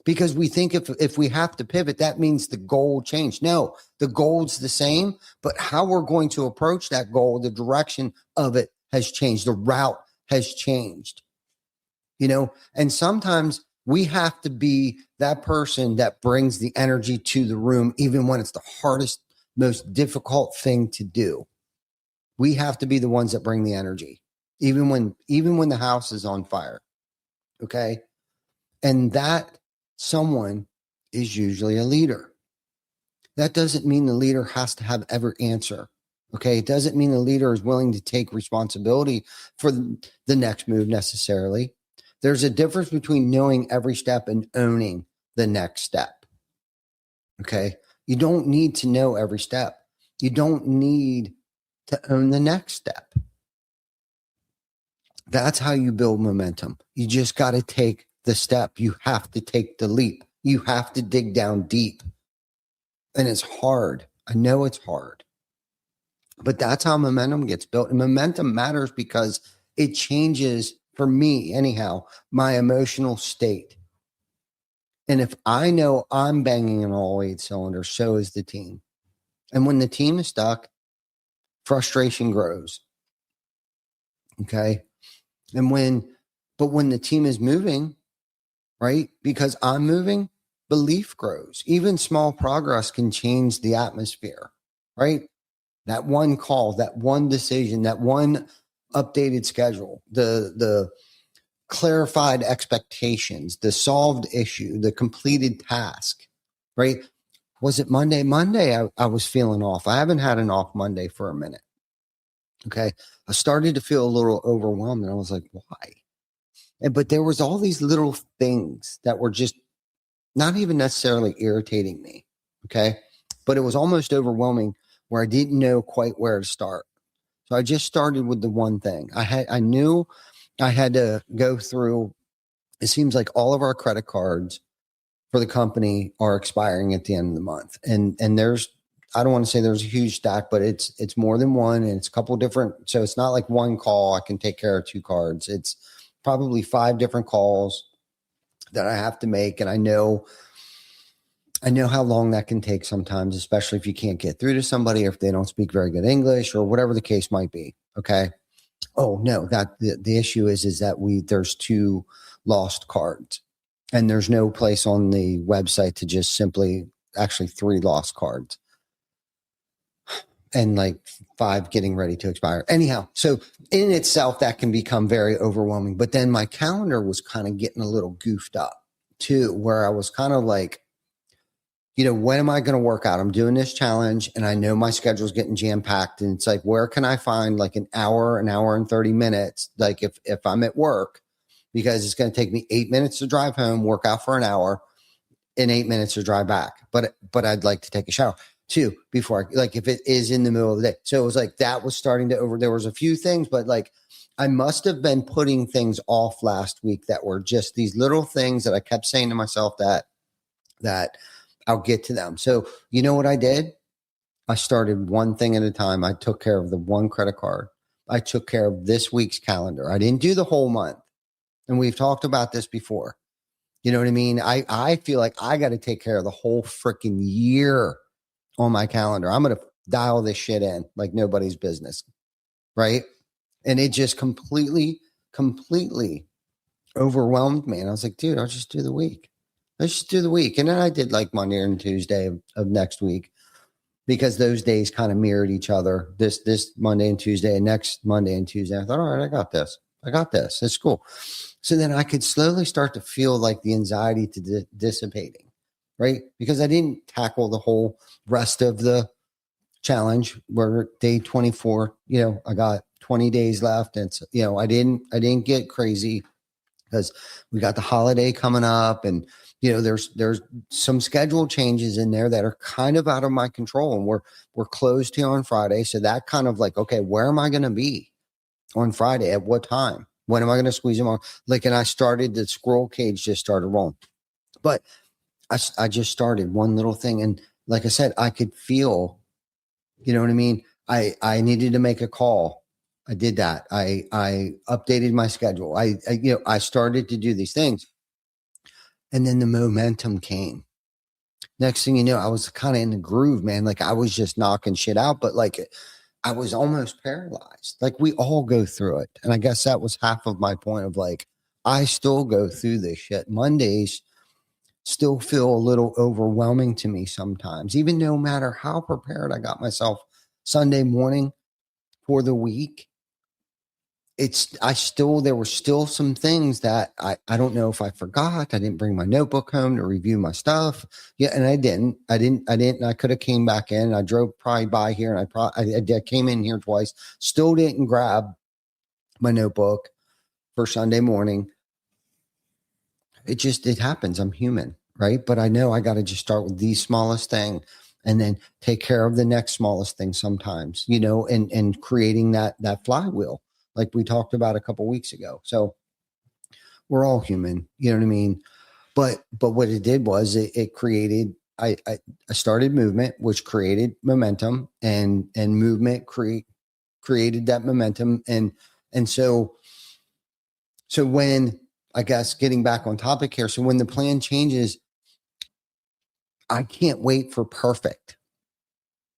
because we think if we have to pivot, that means the goal changed. No, the goal's the same, but how we're going to approach that goal, the direction of it has changed. The route has changed, and sometimes we have to be that person that brings the energy to the room, even when it's the hardest, most difficult thing to do. We have to be the ones that bring the energy, even when the house is on fire. Okay. And that someone is usually a leader. That doesn't mean the leader has to have every answer. Okay. It doesn't mean the leader is willing to take responsibility for the next move necessarily. There's a difference between knowing every step and owning the next step. Okay. You don't need to know every step. You don't need to own the next step. That's how you build momentum. You just got to take the step. You have to take the leap. You have to dig down deep. And it's hard. I know it's hard. But that's how momentum gets built. And momentum matters because it changes, for me anyhow, my emotional state. And if I know I'm banging on all 8 cylinders, so is the team. And when the team is stuck, frustration grows. Okay. And when the team is moving, right, because I'm moving, belief grows. Even small progress can change the atmosphere, right? That one call, that one decision, that one updated schedule, the clarified expectations, the solved issue, the completed task, right? Was it Monday? Monday, I was feeling off. I haven't had an off Monday for a minute. Okay. I started to feel a little overwhelmed and I was like, why? But there was all these little things that were just not even necessarily irritating me. Okay. But it was almost overwhelming where I didn't know quite where to start. So I just started with the one thing. I knew I had to go through it seems like all of our credit cards for the company are expiring at the end of the month. And there's, I don't want to say there's a huge stack, but it's more than one, and it's a couple different. So it's not like one call, I can take care of 2 cards. It's probably 5 different calls that I have to make. And I know how long that can take sometimes, especially if you can't get through to somebody or if they don't speak very good English or whatever the case might be. Okay. Oh no, that the issue is that there's 2 lost cards, and there's no place on the website to just simply, actually 3 lost cards, and like 5 getting ready to expire. Anyhow, so in itself, that can become very overwhelming. But then my calendar was kind of getting a little goofed up too, where I was kind of like, when am I going to work out? I'm doing this challenge and I know my schedule is getting jam packed, and it's like, where can I find like an hour and 30 minutes? Like if I'm at work, because it's going to take me 8 minutes to drive home, work out for an hour, and 8 minutes to drive back. But I'd like to take a shower too before like if it is in the middle of the day. So it was like, that was starting to there was a few things, but like I must have been putting things off last week that were just these little things that I kept saying to myself that I'll get to them. So you know what I did? I started one thing at a time. I took care of the one credit card. I took care of this week's calendar. I didn't do the whole month. And we've talked about this before. You know what I mean? I feel like I got to take care of the whole freaking year on my calendar. I'm going to dial this shit in like nobody's business. Right. And it just completely overwhelmed me. And I was like, dude, I'll just do the week. Let's just do the week. And then I did like Monday and Tuesday of next week, because those days kind of mirrored each other. This Monday and Tuesday and next Monday and Tuesday. I thought, all right, I got this. It's cool. So then I could slowly start to feel like the anxiety to dissipating, right? Because I didn't tackle the whole rest of the challenge. We're day 24, I got 20 days left. And so, I didn't get crazy because we got the holiday coming up, and there's some schedule changes in there that are kind of out of my control, and we're closed here on Friday. So that kind of like, okay, where am I going to be on Friday? At what time? When am I going to squeeze them on? Like, and I started, the squirrel cage just started rolling, but I just started one little thing. And like I said, I could feel, you know what I mean? I needed to make a call. I did that. I updated my schedule. I started to do these things, and then the momentum came. Next thing you know, I was kind of in the groove, man. Like I was just knocking shit out, but like I was almost paralyzed. Like we all go through it. And I guess that was half of my point of like, I still go through this shit. Mondays still feel a little overwhelming to me sometimes, even no matter how prepared I got myself Sunday morning for the week. There were still some things that I don't know if I forgot. I didn't bring my notebook home to review my stuff. Yeah. And I didn't, I could have came back in. I drove probably by here, and I came in here twice, still didn't grab my notebook for Sunday morning. It happens. I'm human. Right. But I know I got to just start with the smallest thing and then take care of the next smallest thing sometimes, and creating that flywheel, like we talked about a couple weeks ago. So we're all human, you know what I mean? But what it did was it created, I started movement, which created momentum, and movement created that momentum. And so when, I guess getting back on topic here. So when the plan changes, I can't wait for perfect.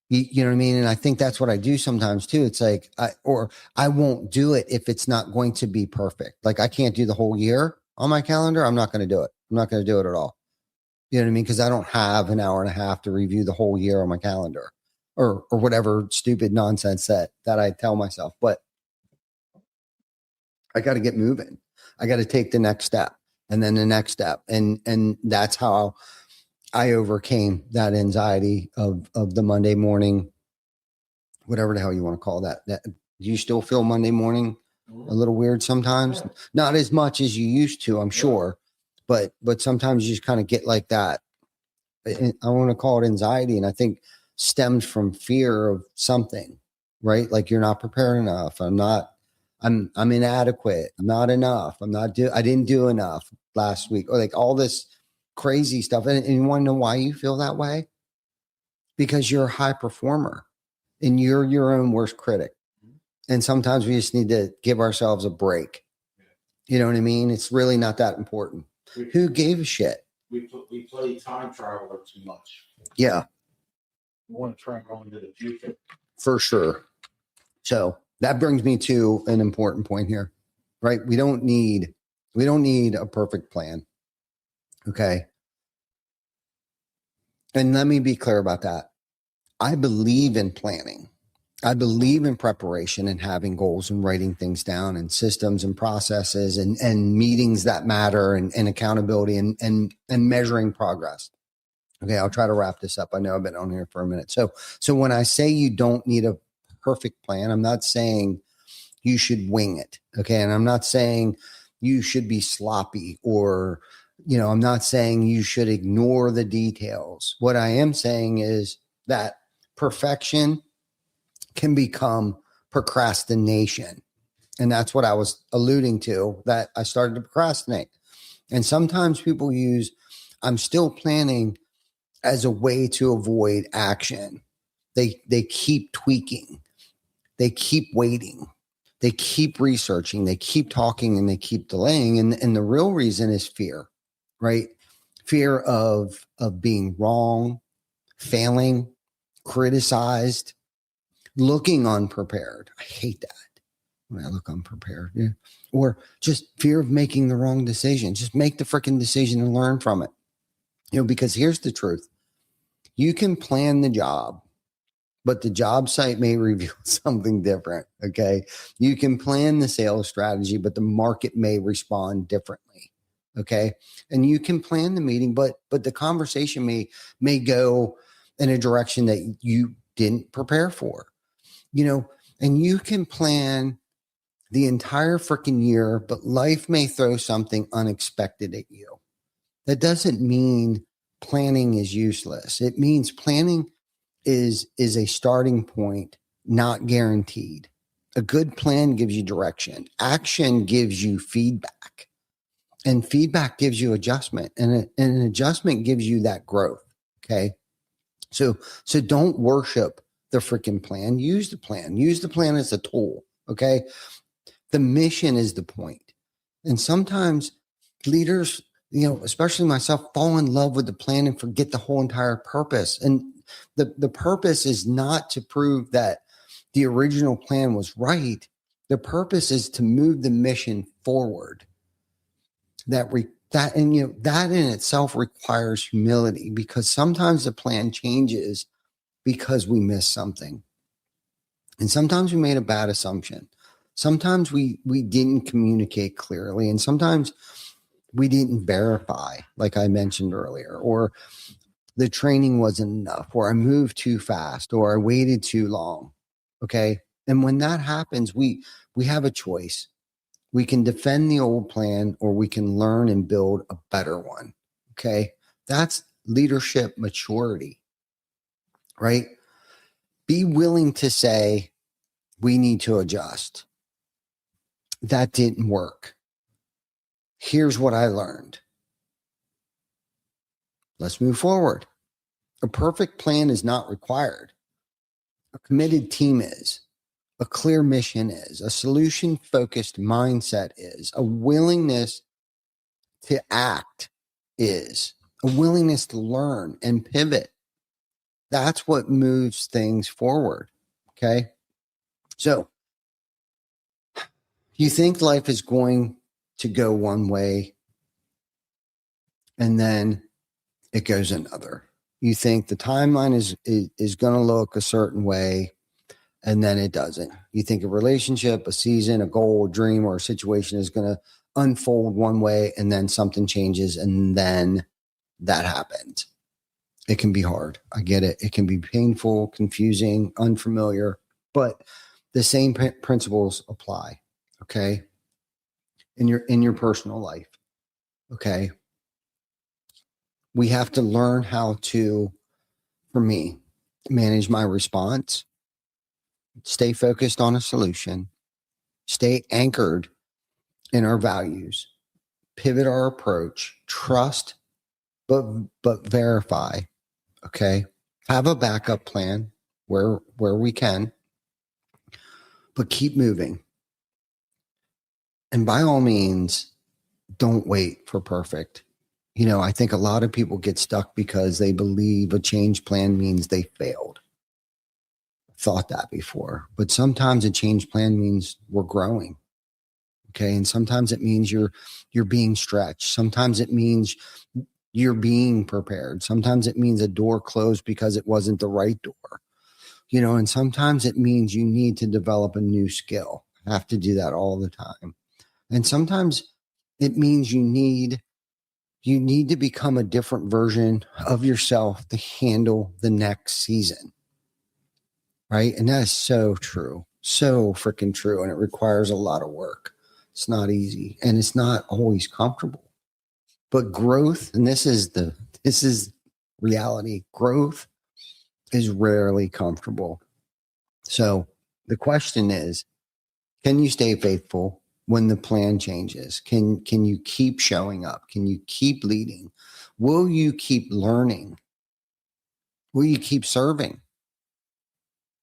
You know what I mean? And I think that's what I do sometimes too. It's like, I won't do it if it's not going to be perfect. Like I can't do the whole year on my calendar. I'm not going to do it. I'm not going to do it at all. You know what I mean? Because I don't have an hour and a half to review the whole year on my calendar, or whatever stupid nonsense that I tell myself. But I got to get moving. I got to take the next step, and then the next step. And that's how I overcame that anxiety of the Monday morning, whatever the hell you want to call that. Do you still feel Monday morning a little weird sometimes? Not as much as you used to, I'm sure, but sometimes you just kind of get like that. I want to call it anxiety, and I think stemmed from fear of something, right? Like you're not prepared enough. I'm I'm inadequate. I'm not enough. I didn't do enough last week, or like all this crazy stuff. And you want to know why you feel that way? Because you're a high performer and you're your own worst critic. And sometimes we just need to give ourselves a break. You know what I mean? It's really not that important. Who gave a shit? We play time traveler too much. Yeah, We want to try and go into the future. for sure. So that brings me to an important point here, right? We don't need a perfect plan. Okay. And let me be clear about that. I believe in planning. I believe in preparation and having goals and writing things down and systems and processes and meetings that matter and accountability and measuring progress. Okay, I'll try to wrap this up. I know I've been on here for a minute. So when I say you don't need a perfect plan, I'm not saying you should wing it. Okay. And I'm not saying you should be sloppy or, I'm not saying you should ignore the details. What I am saying is that perfection can become procrastination. And that's what I was alluding to, that I started to procrastinate. And sometimes people use, I'm still planning, as a way to avoid action. They keep tweaking. They keep waiting. They keep researching. They keep talking and they keep delaying. And the real reason is fear, right? Fear of being wrong, failing, criticized, looking unprepared. I hate that when I look unprepared. Yeah. Or just fear of making the wrong decision. Just make the freaking decision and learn from it. Because here's the truth. You can plan the job, but the job site may reveal something different. Okay. You can plan the sales strategy, but the market may respond differently. Okay. And you can plan the meeting, but the conversation may go in a direction that you didn't prepare for, and you can plan the entire freaking year, but life may throw something unexpected at you. That doesn't mean planning is useless. It means planning is a starting point, not guaranteed. A good plan gives you direction. Action gives you feedback. And feedback gives you adjustment. And an adjustment gives you that growth. Okay. So don't worship the freaking plan. Use the plan. Use the plan as a tool. Okay. The mission is the point. And sometimes leaders, especially myself, fall in love with the plan and forget the whole entire purpose. And the purpose is not to prove that the original plan was right. The purpose is to move the mission forward. That in itself requires humility, because sometimes the plan changes because we missed something. And sometimes we made a bad assumption. Sometimes we didn't communicate clearly, and sometimes we didn't verify, like I mentioned earlier, or the training wasn't enough, or I moved too fast, or I waited too long. Okay. And when that happens, we have a choice. We can defend the old plan, or we can learn and build a better one. Okay. That's leadership maturity, right? Be willing to say, we need to adjust. That didn't work. Here's what I learned. Let's move forward. A perfect plan is not required. A committed team is. A clear mission is. A solution-focused mindset is. A willingness to act is. A willingness to learn and pivot. That's what moves things forward. Okay? So, you think life is going to go one way and then it goes another. You think the timeline is going to look a certain way and then it doesn't. You think a relationship, a season, a goal, a dream, or a situation is going to unfold one way and then something changes and then that happens. It can be hard. I get it. It can be painful, confusing, unfamiliar, but the same principles apply. Okay. In your personal life. Okay. We have to learn how to, for me, manage my response, stay focused on a solution, stay anchored in our values, pivot our approach, trust, but verify. Okay. Have a backup plan where we can, but keep moving. And by all means, don't wait for perfect. I think a lot of people get stuck because they believe a change plan means they failed. Thought that before, but sometimes a change plan means we're growing. Okay. And sometimes it means you're being stretched. Sometimes it means you're being prepared. Sometimes it means a door closed because it wasn't the right door, and sometimes it means you need to develop a new skill. I have to do that all the time. And sometimes it means you need to become a different version of yourself to handle the next season. Right. And that is so true. So freaking true. And it requires a lot of work. It's not easy and it's not always comfortable. But growth, and this is reality, growth is rarely comfortable. So the question is, can you stay faithful when the plan changes? Can you keep showing up? Can you keep leading? Will you keep learning? Will you keep serving?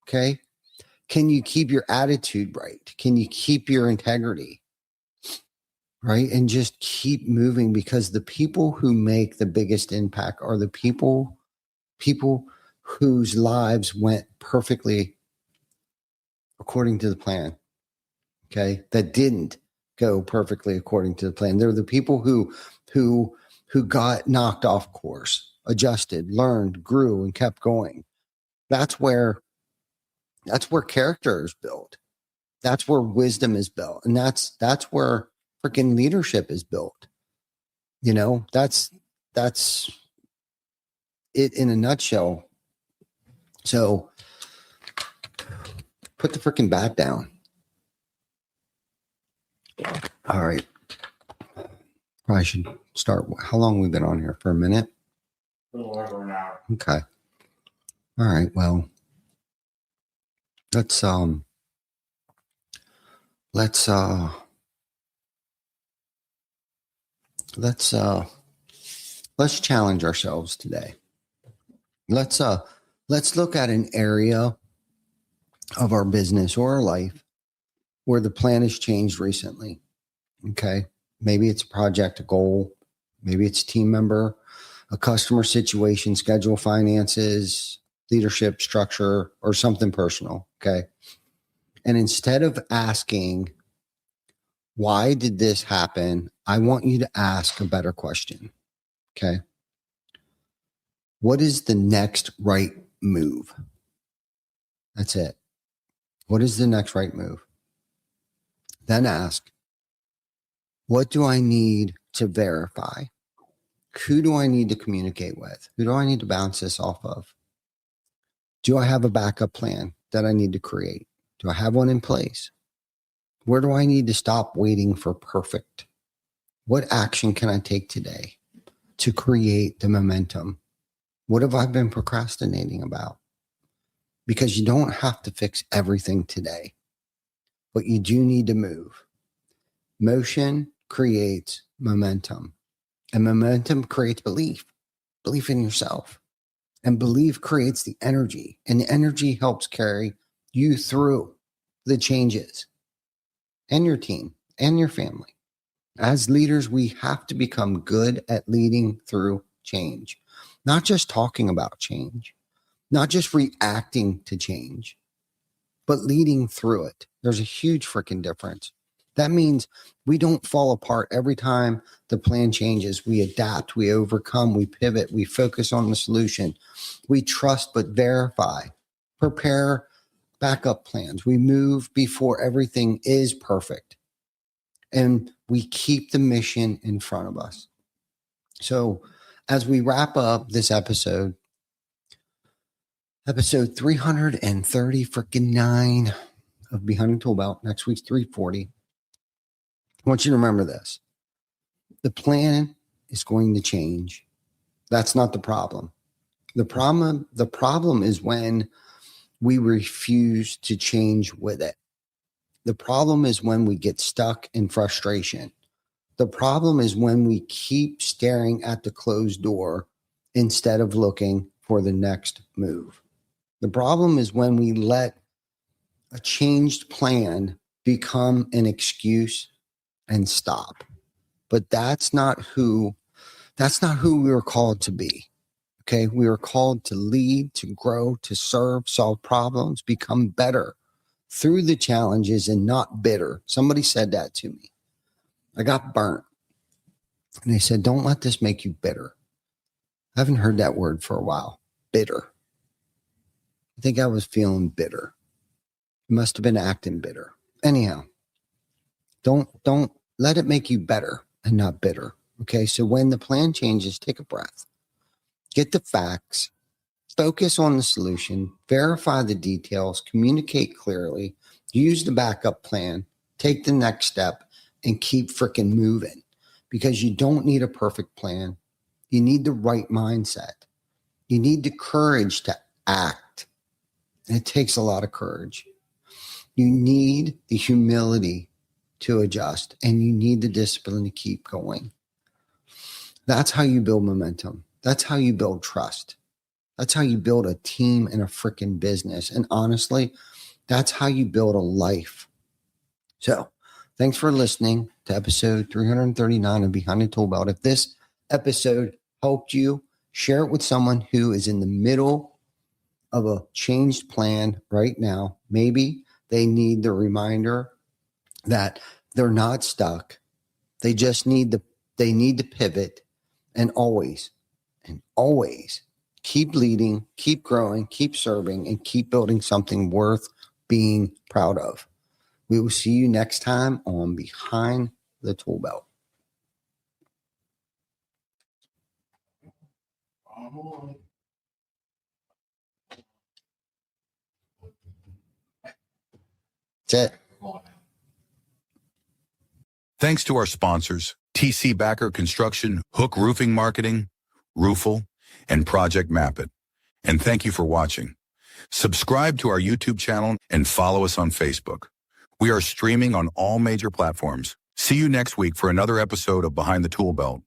Okay. Can you keep your attitude right? Can you keep your integrity? Right. And just keep moving, because the people who make the biggest impact are the people whose lives went perfectly according to the plan. Okay. That didn't go perfectly according to the plan. They're the people who got knocked off course, adjusted, learned, grew, and kept going. That's where character is built. That's where wisdom is built. And that's where freaking leadership is built. That's it in a nutshell. So put the freaking bat down. All right. Probably should start. How long have we been on here? For a minute? A little over an hour. Okay. All right. Well, let's challenge ourselves today. Let's look at an area of our business or our life where the plan has changed recently. Okay. Maybe it's a project, a goal, maybe it's a team member, a customer situation, schedule, finances, leadership, structure, or something personal. Okay. And instead of asking, why did this happen? I want you to ask a better question. Okay. What is the next right move? That's it. What is the next right move? Then ask, what do I need to verify? Who do I need to communicate with? Who do I need to bounce this off of? Do I have a backup plan that I need to create? Do I have one in place? Where do I need to stop waiting for perfect? What action can I take today to create the momentum? What have I been procrastinating about? Because you don't have to fix everything today, but you do need to move. Motion creates momentum, and momentum creates belief in yourself, and belief creates the energy, and the energy helps carry you through the changes and your team and your family. As leaders, we have to become good at leading through change, not just talking about change, not just reacting to change, but leading through it. There's a huge freaking difference. That means we don't fall apart every time the plan changes. We adapt, we overcome, we pivot, we focus on the solution. We trust but verify, prepare backup plans. We move before everything is perfect. And we keep the mission in front of us. So as we wrap up this episode 330 freaking 9 of Behind the Tool Belt, next week's 340. I want you to remember this. The plan is going to change. That's not the problem. The problem is when we refuse to change with it. The problem is when we get stuck in frustration. The problem is when we keep staring at the closed door instead of looking for the next move. The problem is when we let a changed plan become an excuse and stop. But that's not who we were called to be. Okay. We were called to lead, to grow, to serve, solve problems, become better through the challenges and not bitter. Somebody said that to me. I got burnt. And they said, don't let this make you bitter. I haven't heard that word for a while. Bitter. I think I was feeling bitter. Must have been acting bitter. Anyhow, don't let it make you better and not bitter. Okay. So when the plan changes, take a breath, get the facts, focus on the solution, verify the details, communicate clearly, use the backup plan, take the next step, and keep freaking moving, because you don't need a perfect plan. You need the right mindset. You need the courage to act. And it takes a lot of courage. You need the humility to adjust, and you need the discipline to keep going. That's how you build momentum. That's how you build trust. That's how you build a team and a freaking business. And honestly, that's how you build a life. So thanks for listening to episode 339 of Behind the Tool Belt. If this episode helped you, share it with someone who is in the middle of a changed plan right now. Maybe they need the reminder that they're not stuck. They just need to pivot, and always keep leading, keep growing, keep serving, and keep building something worth being proud of. We will see you next time on Behind the Tool Belt. That's it. Thanks to our sponsors, TC Backer Construction, Hook Roofing Marketing, Roofle, and Project Mapit. And thank you for watching. Subscribe to our YouTube channel and follow us on Facebook. We are streaming on all major platforms. See you next week for another episode of Behind the Tool Belt.